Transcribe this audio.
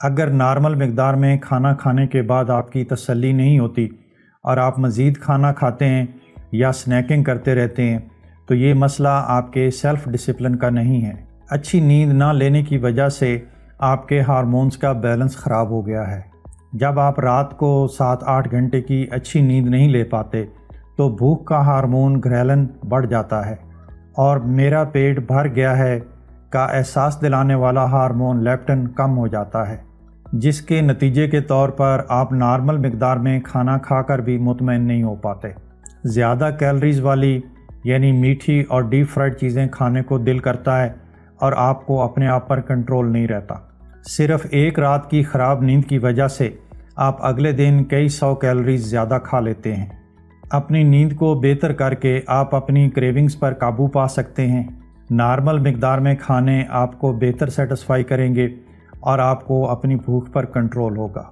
اگر نارمل مقدار میں کھانا کھانے کے بعد آپ کی تسلی نہیں ہوتی اور آپ مزید کھانا کھاتے ہیں یا سنیکنگ کرتے رہتے ہیں تو یہ مسئلہ آپ کے سیلف ڈسپلن کا نہیں ہے۔ اچھی نیند نہ لینے کی وجہ سے آپ کے ہارمونز کا بیلنس خراب ہو گیا ہے۔ جب آپ رات کو 7-8 گھنٹے کی اچھی نیند نہیں لے پاتے تو بھوک کا ہارمون گھریلن بڑھ جاتا ہے اور میرا پیٹ بھر گیا ہے کا احساس دلانے والا ہارمون لیپٹن کم ہو جاتا ہے، جس کے نتیجے کے طور پر آپ نارمل مقدار میں کھانا کھا کر بھی مطمئن نہیں ہو پاتے۔ زیادہ کیلریز والی یعنی میٹھی اور ڈیپ فرائیڈ چیزیں کھانے کو دل کرتا ہے اور آپ کو اپنے آپ پر کنٹرول نہیں رہتا۔ صرف ایک رات کی خراب نیند کی وجہ سے آپ اگلے دن کئی 100 کیلریز زیادہ کھا لیتے ہیں۔ اپنی نیند کو بہتر کر کے آپ اپنی کریونگز پر قابو پا سکتے ہیں۔ نارمل مقدار میں کھانے آپ کو بہتر سیٹسفائی کریں گے اور آپ کو اپنی بھوک پر کنٹرول ہوگا۔